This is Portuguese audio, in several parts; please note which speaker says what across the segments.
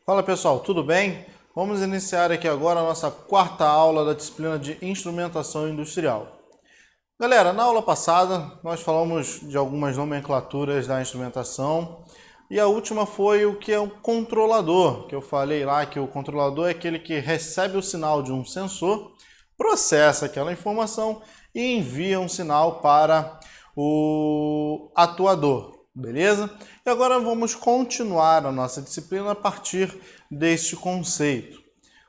Speaker 1: Fala pessoal, tudo bem? Vamos iniciar aqui agora a nossa quarta aula da disciplina de Instrumentação Industrial. Galera, na aula passada nós falamos de algumas nomenclaturas da instrumentação e a última foi o que é o controlador, que eu falei lá que o controlador é aquele que recebe o sinal de um sensor, processa aquela informação e envia um sinal para o atuador. Beleza? E agora vamos continuar a nossa disciplina a partir deste conceito.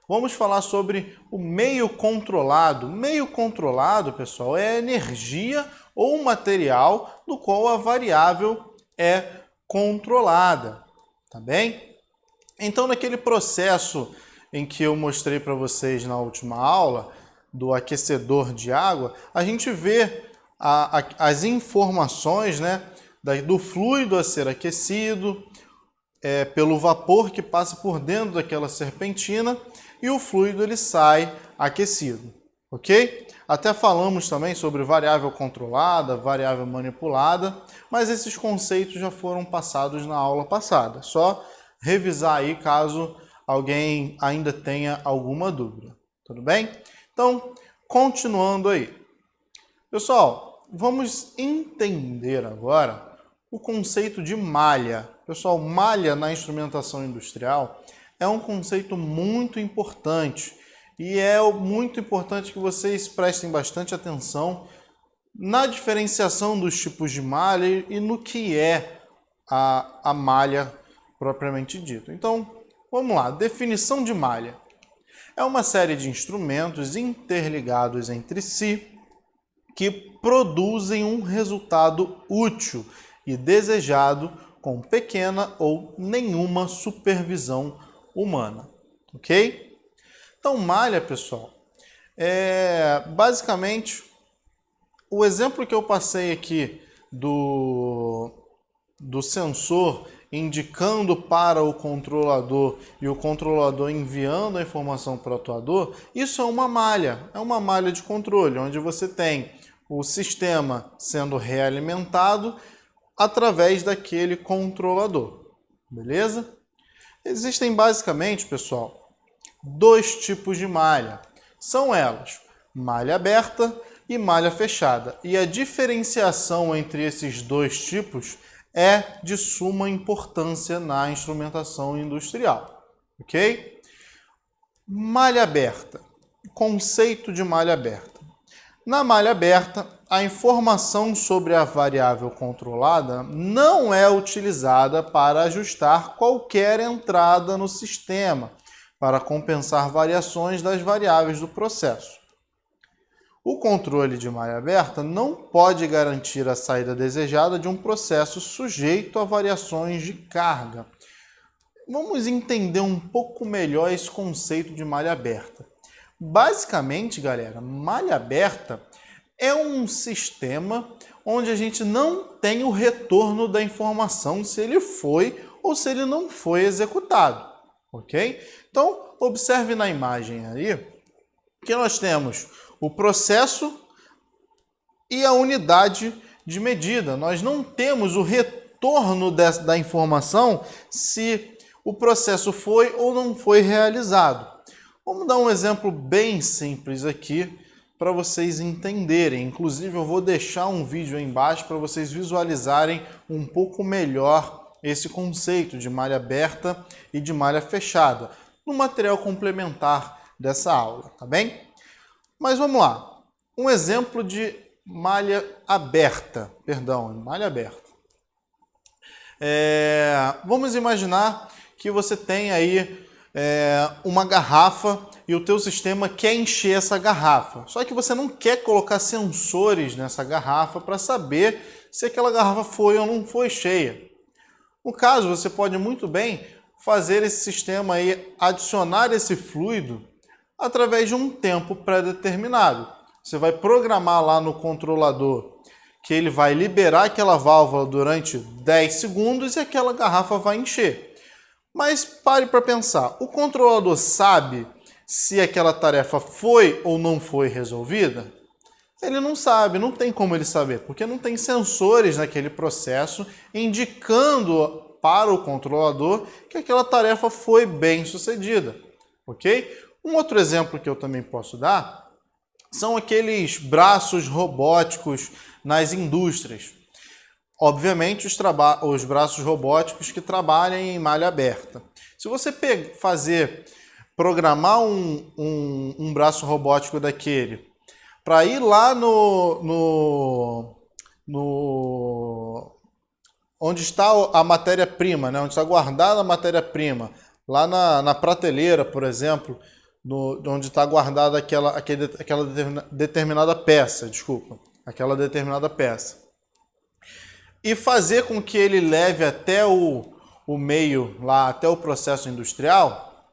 Speaker 1: Vamos falar sobre o meio controlado. Meio controlado, pessoal, é a energia ou material do qual a variável é controlada. Tá bem? Então, naquele processo em que eu mostrei para vocês na última aula, do aquecedor de água, a gente vê as informações, né? Do fluido a ser aquecido, pelo vapor que passa por dentro daquela serpentina e o fluido ele sai aquecido, ok? Até falamos também sobre variável controlada, variável manipulada, mas esses conceitos já foram passados na aula passada. Só revisar aí caso alguém ainda tenha alguma dúvida, tudo bem? Então, continuando aí. Pessoal, vamos entender agora o conceito de malha. Pessoal, malha na instrumentação industrial é um conceito muito importante e é muito importante que vocês prestem bastante atenção na diferenciação dos tipos de malha e no que é a malha propriamente dita. Então, vamos lá. Definição de malha. É uma série de instrumentos interligados entre si que produzem um resultado útil e desejado com pequena ou nenhuma supervisão humana, ok? Então, malha, pessoal, basicamente o exemplo que eu passei aqui do sensor indicando para o controlador e o controlador enviando a informação para o atuador, isso é uma malha de controle, onde você tem o sistema sendo realimentado através daquele controlador, beleza? Existem basicamente, pessoal, dois tipos de malha. São elas, malha aberta e malha fechada. E a diferenciação entre esses dois tipos é de suma importância na instrumentação industrial, ok? Malha aberta. Conceito de malha aberta. Na malha aberta, a informação sobre a variável controlada não é utilizada para ajustar qualquer entrada no sistema, para compensar variações das variáveis do processo. O controle de malha aberta não pode garantir a saída desejada de um processo sujeito a variações de carga. Vamos entender um pouco melhor esse conceito de malha aberta. Basicamente, galera, malha aberta é um sistema onde a gente não tem o retorno da informação se ele foi ou se ele não foi executado, ok? Então, observe na imagem aí que nós temos o processo e a unidade de medida. Nós não temos o retorno da informação se o processo foi ou não foi realizado. Vamos dar um exemplo bem simples aqui para vocês entenderem. Inclusive, eu vou deixar um vídeo aí embaixo para vocês visualizarem um pouco melhor esse conceito de malha aberta e de malha fechada no material complementar dessa aula, tá bem? Mas vamos lá. Um exemplo de malha aberta. Vamos imaginar que você tem aí uma garrafa e o teu sistema quer encher essa garrafa. Só que você não quer colocar sensores nessa garrafa para saber se aquela garrafa foi ou não foi cheia. No caso, você pode muito bem fazer esse sistema aí, adicionar esse fluido através de um tempo pré-determinado. Você vai programar lá no controlador que ele vai liberar aquela válvula durante 10 segundos e aquela garrafa vai encher. Mas pare para pensar, o controlador sabe se aquela tarefa foi ou não foi resolvida? Ele não sabe, não tem como ele saber, porque não tem sensores naquele processo indicando para o controlador que aquela tarefa foi bem sucedida, ok? Um outro exemplo que eu também posso dar são aqueles braços robóticos nas indústrias. Obviamente, os braços robóticos que trabalham em malha aberta. Se você programar um braço robótico daquele para ir lá onde está a matéria-prima, né? Onde está guardada a matéria-prima, lá na prateleira, por exemplo, onde está guardada aquela determinada peça, aquela determinada peça. E fazer com que ele leve até o meio, lá até o processo industrial,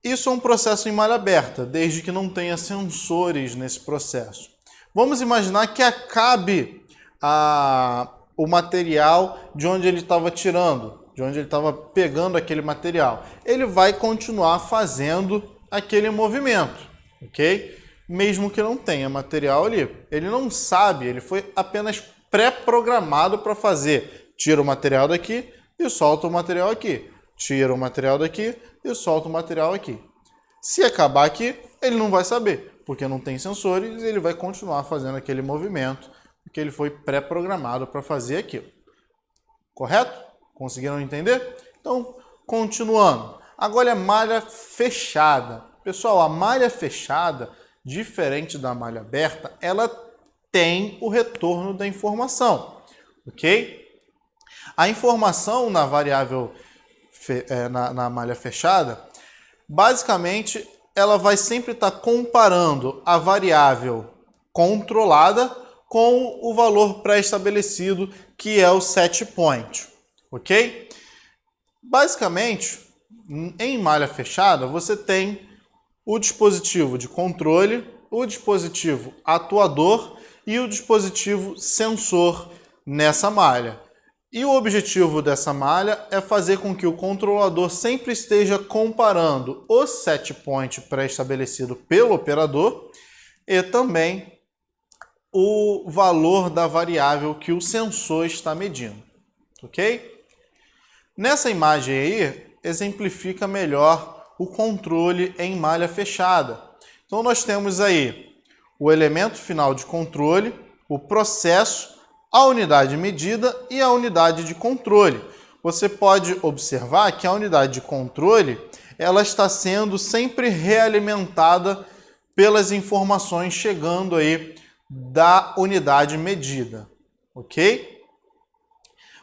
Speaker 1: isso é um processo em malha aberta, desde que não tenha sensores nesse processo. Vamos imaginar que acabe o material de onde ele estava tirando, de onde ele estava pegando aquele material. Ele vai continuar fazendo aquele movimento, ok? Mesmo que não tenha material ali. Ele não sabe, ele foi apenas pré-programado para fazer. Tira o material daqui e solta o material aqui. Tira o material daqui e solta o material aqui. Se acabar aqui, ele não vai saber, porque não tem sensores e ele vai continuar fazendo aquele movimento, porque ele foi pré-programado para fazer aquilo. Correto? Conseguiram entender? Então, continuando. Agora é malha fechada. Pessoal, a malha fechada, diferente da malha aberta, ela tem o retorno da informação, ok? A informação na variável, na malha fechada, basicamente, ela vai sempre estar comparando a variável controlada com o valor pré-estabelecido, que é o set point, ok? Basicamente, em malha fechada, você tem o dispositivo de controle, o dispositivo atuador e o dispositivo sensor nessa malha. E o objetivo dessa malha é fazer com que o controlador sempre esteja comparando o set point pré-estabelecido pelo operador e também o valor da variável que o sensor está medindo, ok? Nessa imagem aí, exemplifica melhor o controle em malha fechada. Então nós temos aí o elemento final de controle, o processo, a unidade medida e a unidade de controle. Você pode observar que a unidade de controle ela está sendo sempre realimentada pelas informações chegando aí da unidade medida, ok?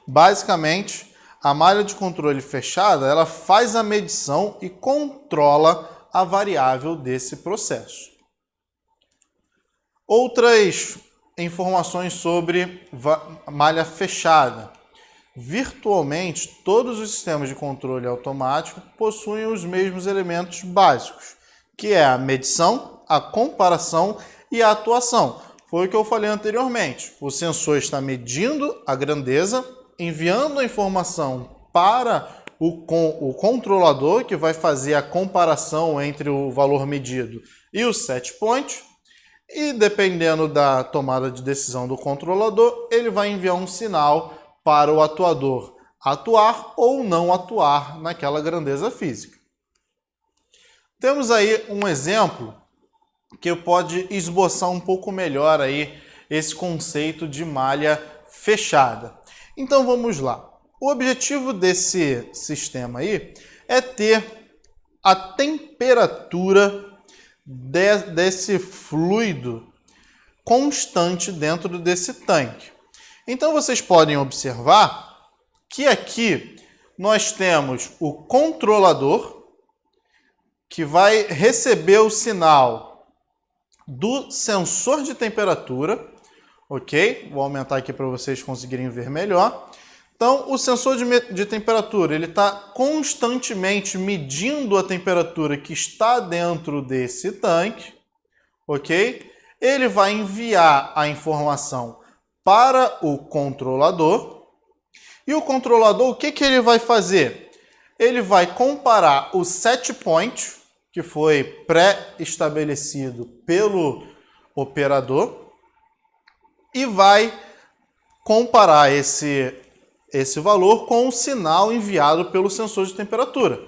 Speaker 1: Basicamente, a malha de controle fechada ela faz a medição e controla a variável desse processo. Outras informações sobre malha fechada. Virtualmente, todos os sistemas de controle automático possuem os mesmos elementos básicos, que é a medição, a comparação e a atuação. Foi o que eu falei anteriormente. O sensor está medindo a grandeza, enviando a informação para o controlador, que vai fazer a comparação entre o valor medido e o set point. E dependendo da tomada de decisão do controlador, ele vai enviar um sinal para o atuador atuar ou não atuar naquela grandeza física. Temos aí um exemplo que pode esboçar um pouco melhor aí esse conceito de malha fechada. Então vamos lá. O objetivo desse sistema aí é ter a temperatura desse fluido constante dentro desse tanque. Então vocês podem observar que aqui nós temos o controlador que vai receber o sinal do sensor de temperatura, ok? Vou aumentar aqui para vocês conseguirem ver melhor. Então, o sensor de temperatura ele está constantemente medindo a temperatura que está dentro desse tanque, ok? Ele vai enviar a informação para o controlador e o controlador, o que ele vai fazer? Ele vai comparar o set point, que foi pré-estabelecido pelo operador, e vai comparar esse valor com o sinal enviado pelo sensor de temperatura.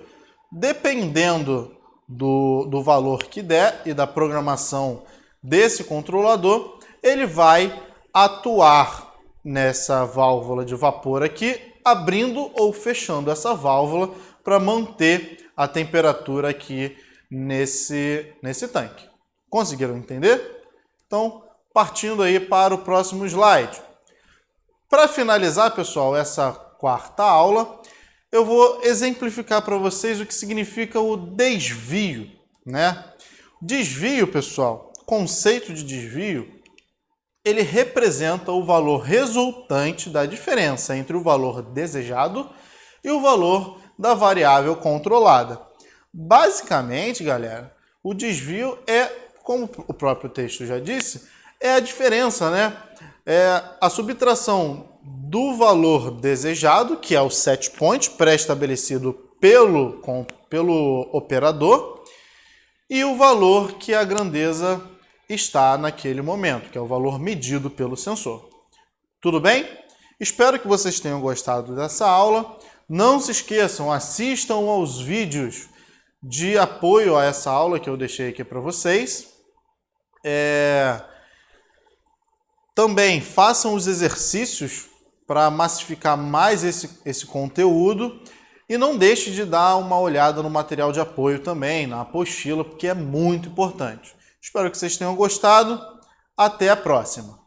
Speaker 1: Dependendo do valor que der e da programação desse controlador, ele vai atuar nessa válvula de vapor aqui, abrindo ou fechando essa válvula para manter a temperatura aqui nesse tanque. Conseguiram entender? Então, partindo aí para o próximo slide. Para finalizar, pessoal, essa quarta aula, eu vou exemplificar para vocês o que significa o desvio, né? Desvio, pessoal, conceito de desvio, ele representa o valor resultante da diferença entre o valor desejado e o valor da variável controlada. Basicamente, galera, o desvio é, como o próprio texto já disse, é a diferença, né? É a subtração do valor desejado, que é o set point pré-estabelecido pelo operador, e o valor que a grandeza está naquele momento, que é o valor medido pelo sensor. Tudo bem? Espero que vocês tenham gostado dessa aula. Não se esqueçam, assistam aos vídeos de apoio a essa aula que eu deixei aqui para vocês. Também façam os exercícios para massificar mais esse conteúdo e não deixe de dar uma olhada no material de apoio também, na apostila, porque é muito importante. Espero que vocês tenham gostado. Até a próxima!